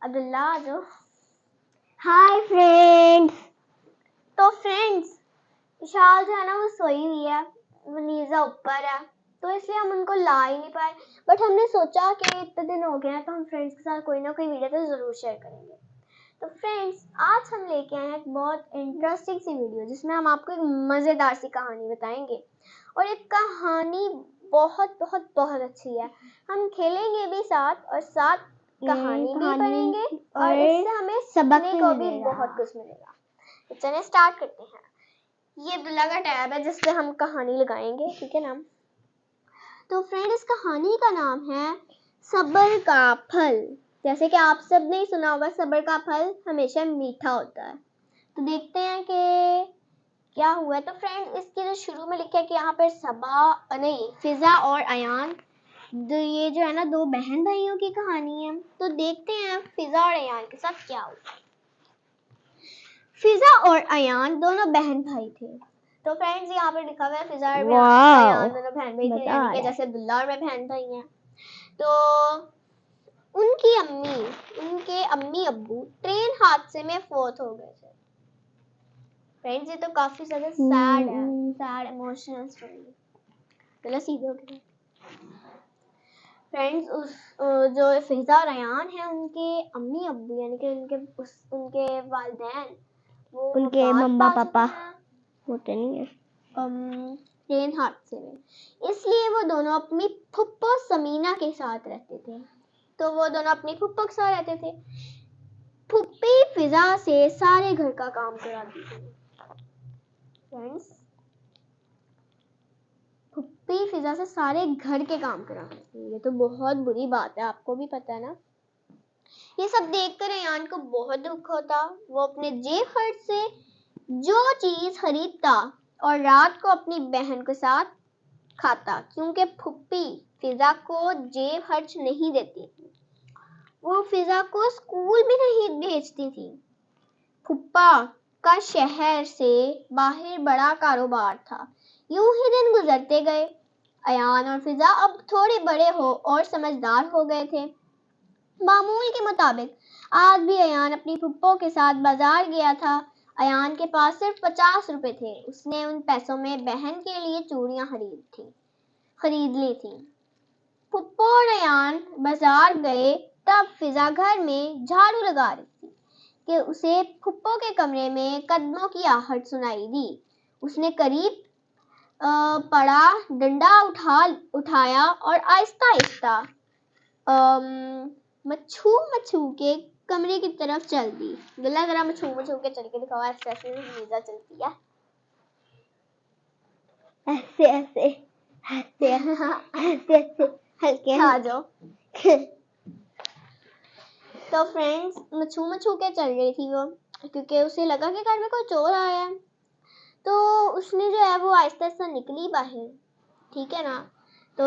अब्दुल्ला आ जाओ। Hi friends. तो friends, विशाल जो है ना वो सोई हुई है, वनीजा ऊपर है, तो इसलिए हम उनको ला ही नहीं पाए। बट हमने सोचा कि इतने दिन हो गए हैं तो हम फ्रेंड्स के साथ कोई ना कोई वीडियो तो ज़रूर शेयर करेंगे। तो फ्रेंड्स, आज हम लेके आए हैं एक बहुत इंटरेस्टिंग सी वीडियो जिसमें हम आपको एक मज़ेदार सी कहानी बताएंगे। और एक कहानी बहुत बहुत बहुत अच्छी है। हम खेलेंगे भी साथ और साथ कहानी भी पढ़ेंगे और इससे हमें सबक सीखने को भी बहुत कुछ मिलेगा। तो चलिए स्टार्ट करते हैं। ये अब्दुल्ला का टैब है जिस पे हम कहानी लगाएंगे, ठीक है ना। तो फ्रेंड, इस कहानी का नाम है सब्र का फल। जैसे कि आप सब ने सुना होगा, सब्र का फल हमेशा मीठा होता है। तो देखते हैं कि क्या हुआ। तो फ्रेंड, इसके जो शुरू में लिखा है कि यहाँ पर फिजा और अयान, ये जो है ना दो बहन भाइयों की कहानी है। तो देखते हैं फिजा और अयान के साथ क्या हुआ। फिजा और अयान दोनों बहन भाई थे। तो फ्रेंड्स, यहाँ पर लिखा हुआ है फिजा और अयान दोनों बहन भाई थे, यानी कि जैसे अब्दुल्ला और मैं बहन भाई हैं। तो उनके अम्मी अब्बू ट्रेन हादसे में फौत हो गए थे। फ्रेंड्स, ये तो काफी ज्यादा सैड है, सैड इमोशनल स्टोरी। चलो सीधे उठे। फ्रेंड्स, जो फिजा और अयान है, उनके अम्मी अब्बू यानी कि उनके वालिदैन, वो उनके मम्मा पापा होते नहीं है ट्रेन हादसे में, इसलिए वो दोनों अपनी फुप्पो समीना के साथ रहते थे। तो वो दोनों अपनी फुप्पो के साथ रहते थे। फुप्पी फिजा से सारे घर का काम कराती थी। फ्रेंड्स, फुप्पी फिजा से सारे घर के काम कराती थी। ये तो बहुत बुरी बात है, आपको भी पता है ना। ये सब देखकर अयान को बहुत दुख होता। वो अपने जेब खर्च से जो चीज खरीदता और रात को अपनी बहन के साथ खाता, क्योंकि फुप्पी फिजा को जेब खर्च नहीं देती थी। वो फिजा को स्कूल भी नहीं भेजती थी। फुप्पा का शहर से बाहर बड़ा कारोबार था। यूं ही दिन गुजरते गए। अयान और फिजा अब थोड़े बड़े हो और समझदार हो गए थे। मामूल के मुताबिक आज भी अयान अपनी फुप्पो के साथ बाजार गया था। अयान के पास सिर्फ 50 रुपए थे। उसने उन पैसों में बहन के लिए चूड़ियां खरीद ली थी। फुप्पो और अयान बाजार गए तब फिजा घर में झाड़ू लगा रही थी कि उसे फुप्पो के कमरे में कदमों की आहट सुनाई दी। उसने करीब पड़ा डंडा उठाया और आहिस्ता आहिस्ता मच्छू के कमरे की तरफ चल दी। गला जरा मच्छू के चल के दिखाओ, ऐसे ऐसे वीजा चलती है, ऐसे ऐसे ऐसे ऐसे ऐसे हल्के आ जाओ। तो फ्रेंड्स, मच्छू के चल रही थी वो, क्योंकि उसे लगा कि घर में कोई चोर आया है। तो उसने जो है वो आहिस्ता आहिस्ता निकली बाहर, ठीक है ना। तो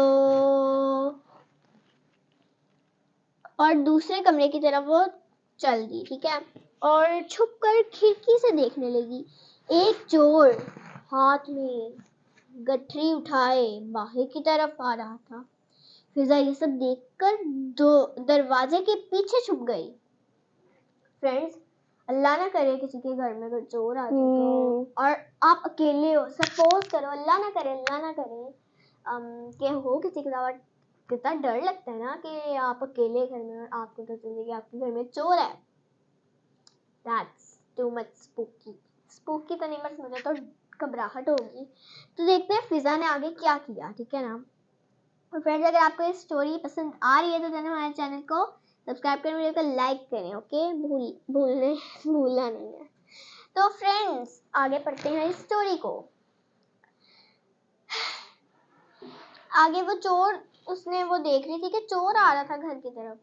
और दूसरे कमरे की तरफ वो चल दी, ठीक है, और छुपकर खिड़की से देखने लगी। एक चोर हाथ में गठरी उठाए बाहर की तरफ आ रहा था। फिजा ये सब देखकर दरवाजे के पीछे छुप गई। फ्रेंड्स, अल्लाह ना करे किसी के घर में अगर चोर आ जाए तो, और आप अकेले हो, सपोज करो, अल्लाह ना करे कि हो किसी के साथ, कितना डर लगता है ना कि आप अकेले घर में और आपको पता चले कि आपके घर में चोर है। That's too much spooky। Spooky तो नहीं, बस मुझे तो घबराहट होगी। तो देखते हैं फिजा ने आगे क्या किया, ठीक है ना। और फ्रेंड्स, अगर आपको ये स्टोरी पसंद आ रही है तो हमारे चैनल को सब्सक्राइब करें, वीडियो को लाइक करें, ओके, भूलना नहीं है। तो फ्रेंड्स, आगे पढ़ते हैं इस स्टोरी को। आगे वो चोर, उसने वो देख रही थी कि चोर आ रहा था घर की तरफ।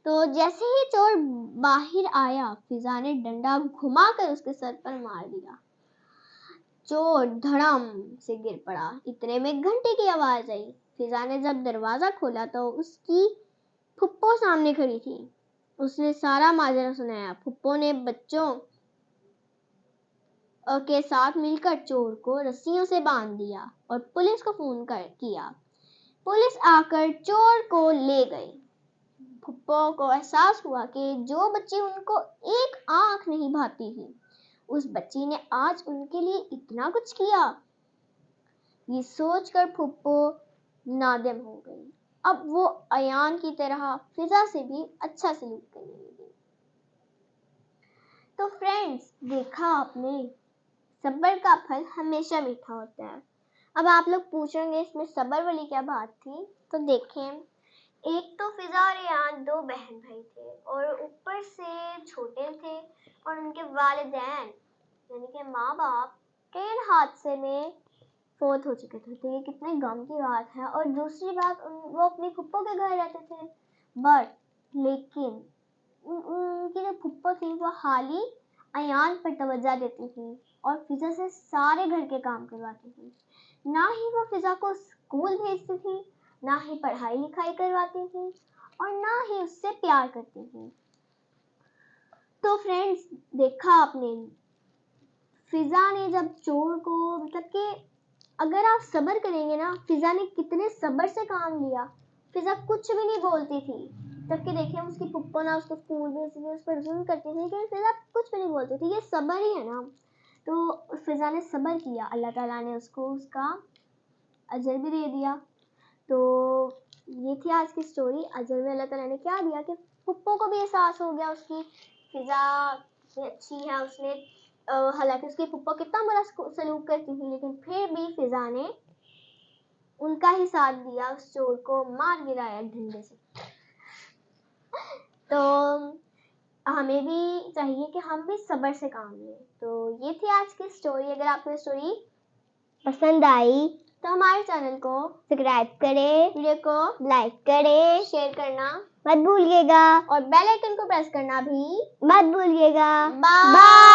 तो जैसे ही चोर बाहर आया, फिजा ने डंडा घुमाकर उसके सर पर मार दिया। चोर धड़ाम से गिर पड़ा। इतने में घंटे की आवाज आई। फिजा ने जब दरवाजा खोला तो उसकी फुप्पो सामने खड़ी थी। उसने सारा माजरा सुनाया। फुप्पो ने बच्चों के साथ मिलकर चोर को रस्सियों से बांध दिया और पुलिस को फोन किया। पुलिस आकर चोर को ले गई। फुप्पो को एहसास हुआ कि जो बच्ची उनको एक आंख नहीं भाती थी, उस बच्ची ने आज उनके लिए इतना कुछ किया। ये सोचकर फुप्पो नादिम हो गई। अब वो अयान की तरह फिजा से भी अच्छा सलूक करने लगी। तो फ्रेंड्स, देखा आपने, सब्र का फल हमेशा मीठा होता है। अब आप लोग पूछेंगे इसमें सब्र वाली क्या बात थी? तो देखें, एक तो फिजा और अयान दो बहन भाई थे और ऊपर से छोटे थे और उनके वालिदैन यानी कि माँ बाप ट्रेन हादसे में फौत हो चुके थे। तो ये कितने गम की बात है। और दूसरी बात, वो अपनी फुप्पो के घर रहते थे, बट लेकिन उनकी जो फुप्पो थी वो हाली अयान पर तवज्जो देती थी और फिजा से सारे घर के काम करवाती थी। ना ही वो फिजा को स्कूल भेजती थी, ना ही पढ़ाई लिखाई करवाती थी और ना ही उससे प्यार करती थी। तो फ्रेंड्स, देखा आपने, फिजा ने जब चोर को, मतलब कि अगर आप सब्र करेंगे ना, फिजा ने कितने सब्र से काम लिया। फिजा कुछ भी नहीं बोलती थी, जबकि देखिए उसकी फुप्पो ना उसको स्कूल भेजती थी, उस पर जुल्म करती थी, लेकिन फिजा कुछ भी नहीं बोलती थी। ये सब्र ही है ना। तो फिजा ने सब्र किया, अल्लाह ताला ने उसको उसका अजर भी दे दिया। तो ये थी आज की स्टोरी। अजर में अल्लाह ताला ने क्या दिया कि फुप्पो को भी एहसास हो गया उसकी फिजा अच्छी है। उसने हालांकि उसकी फुप्पो कितना बुरा सलूक करती थी, लेकिन फिर भी फिजा ने उनका ही साथ दिया, उस चोर को मार गिराया डंडे से। तो हमें भी चाहिए कि हम भी सब्र से काम लें। तो ये थी आज की स्टोरी। अगर आपको स्टोरी पसंद आई तो हमारे चैनल को सब्सक्राइब करें, वीडियो को लाइक करें, शेयर करना मत भूलिएगा और बेल आइकन को प्रेस करना भी मत भूलिएगा। बाय। बाय।